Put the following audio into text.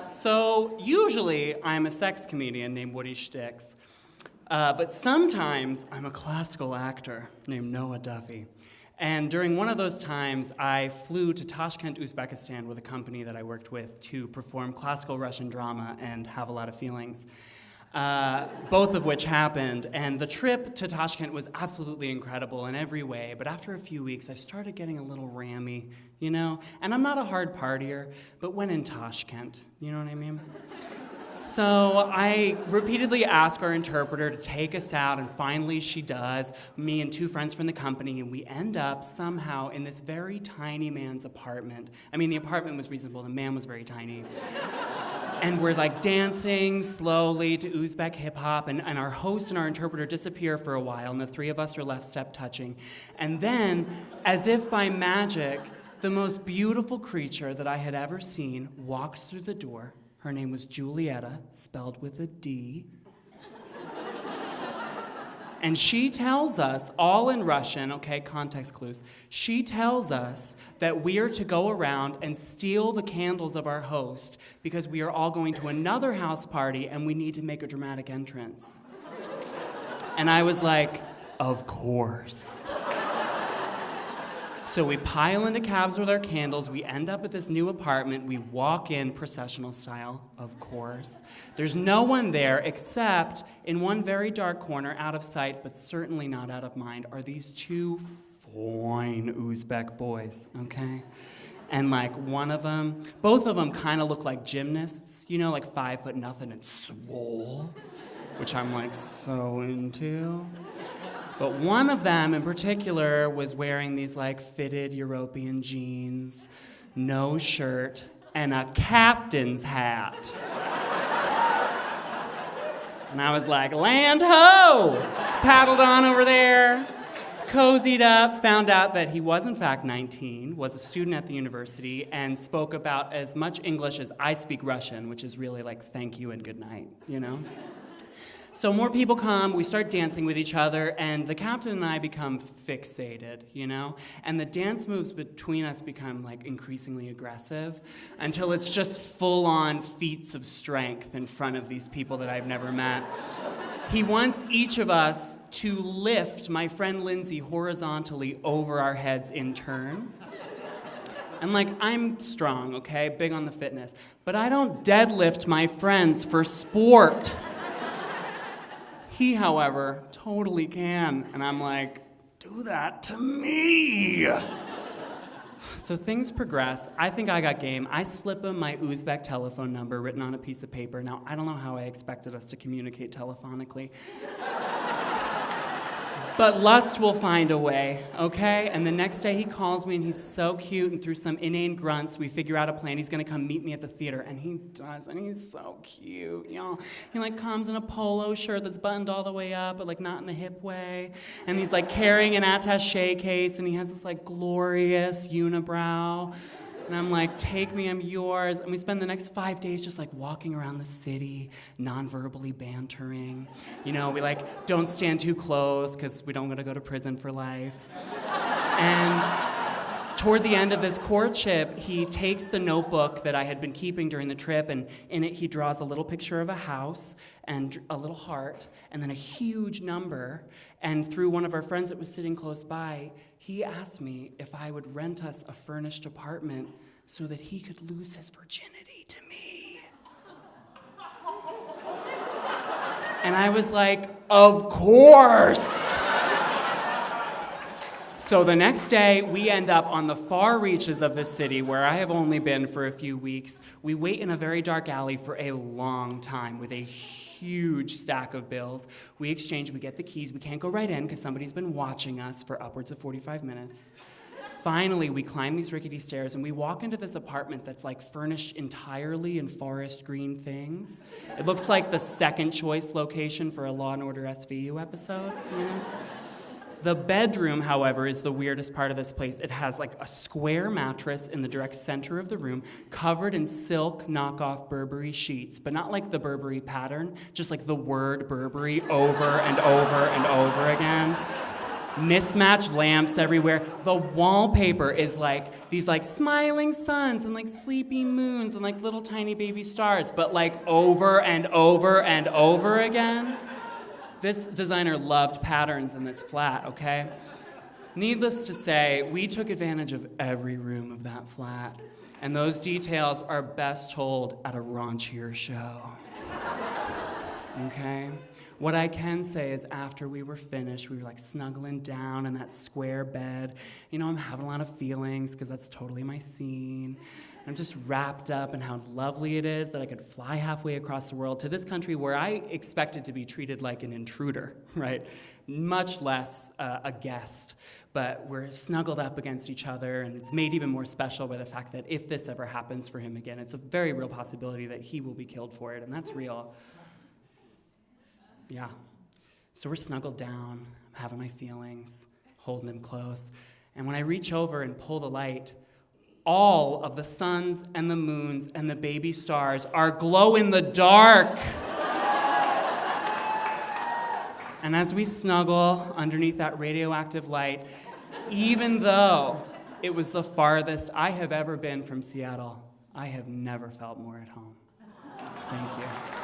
So usually I'm a sex comedian named Woody Shticks, but sometimes I'm a classical actor named Noah Duffy. And during one of those times, I flew to Tashkent, Uzbekistan with a company that I worked with to perform classical Russian drama and have a lot of feelings, both of which happened. And the trip to Tashkent was absolutely incredible in every way, but after a few weeks, I started getting a little rammy, you know? And I'm not a hard partier, but when in Tashkent, you know what I mean? So I repeatedly ask our interpreter to take us out, and finally she does, me and two friends from the company, and we end up somehow in this very tiny man's apartment. I mean, the apartment was reasonable, the man was very tiny. And we're like dancing slowly to Uzbek hip hop, and our host and our interpreter disappear for a while, and the three of us are left step touching. And then, as if by magic, the most beautiful creature that I had ever seen walks through the door. Her name was Julieta, spelled with a D. And she tells us, all in Russian, okay, context clues, she tells us that we are to go around and steal the candles of our host because we are all going to another house party and we need to make a dramatic entrance. And I was like, of course. So we pile into cabs with our candles, we end up at this new apartment, we walk in processional style, of course. There's no one there except in one very dark corner, out of sight, but certainly not out of mind, are these two fine Uzbek boys, okay? And like one of them, both of them kind of look like gymnasts, you know, like 5 foot nothing and swole, which I'm like so into. But one of them in particular was wearing these like fitted European jeans, no shirt, and a captain's hat. And I was like, land ho! Paddled on over there, cozied up, found out that he was in fact 19, was a student at the university, and spoke about as much English as I speak Russian, which is really like thank you and good night, you know? So more people come, we start dancing with each other, and the captain and I become fixated, you know? And the dance moves between us become like increasingly aggressive until it's just full-on feats of strength in front of these people that I've never met. He wants each of us to lift my friend Lindsay horizontally over our heads in turn. And like, I'm strong, okay? Big on the fitness. But I don't deadlift my friends for sport. He, however, totally can, and I'm like, do that to me. So things progress. I think I got game. I slip him my Uzbek telephone number written on a piece of paper. Now, I don't know how I expected us to communicate telephonically. But lust will find a way, okay? And the next day he calls me and he's so cute, and through some inane grunts, we figure out a plan. He's gonna come meet me at the theater, and he does, and he's so cute, you know? He like comes in a polo shirt that's buttoned all the way up, but like not in the hip way. And he's like carrying an attaché case, and he has this like glorious unibrow. And I'm like, take me, I'm yours. And we spend the next 5 days just like walking around the city, non-verbally bantering. You know, we like don't stand too close because we don't want to go to prison for life. And toward the end of this courtship, he takes the notebook that I had been keeping during the trip, and in it he draws a little picture of a house and a little heart and then a huge number. And through one of our friends that was sitting close by, he asked me if I would rent us a furnished apartment so that he could lose his virginity to me. And I was like, of course! So the next day, we end up on the far reaches of the city where I have only been for a few weeks. We wait in a very dark alley for a long time with a huge stack of bills. We exchange, we get the keys. We can't go right in because somebody's been watching us for upwards of 45 minutes. Finally, we climb these rickety stairs and we walk into this apartment that's like furnished entirely in forest green things. It looks like the second choice location for a Law & Order SVU episode, you know? The bedroom, however, is the weirdest part of this place. It has like a square mattress in the direct center of the room, covered in silk knockoff Burberry sheets, but not like the Burberry pattern, just like the word Burberry over and over and over again. mismatched lamps everywhere. The wallpaper is like these like smiling suns and like sleepy moons and like little tiny baby stars, but like over and over and over again. This designer loved patterns in this flat, okay? Needless to say, we took advantage of every room of that flat, and those details are best told at a raunchier show. Okay? What I can say is after we were finished, we were like snuggling down in that square bed. You know, I'm having a lot of feelings because that's totally my scene. I'm just wrapped up in how lovely it is that I could fly halfway across the world to this country where I expected to be treated like an intruder, right? Much less a guest. But we're snuggled up against each other, and it's made even more special by the fact that if this ever happens for him again, it's a very real possibility that he will be killed for it, and that's real. Yeah. So we're snuggled down, I'm having my feelings, holding him close, and when I reach over and pull the light, all of the suns and the moons and the baby stars are glow in the dark. And as we snuggle underneath that radioactive light, even though it was the farthest I have ever been from Seattle, I have never felt more at home. Thank you.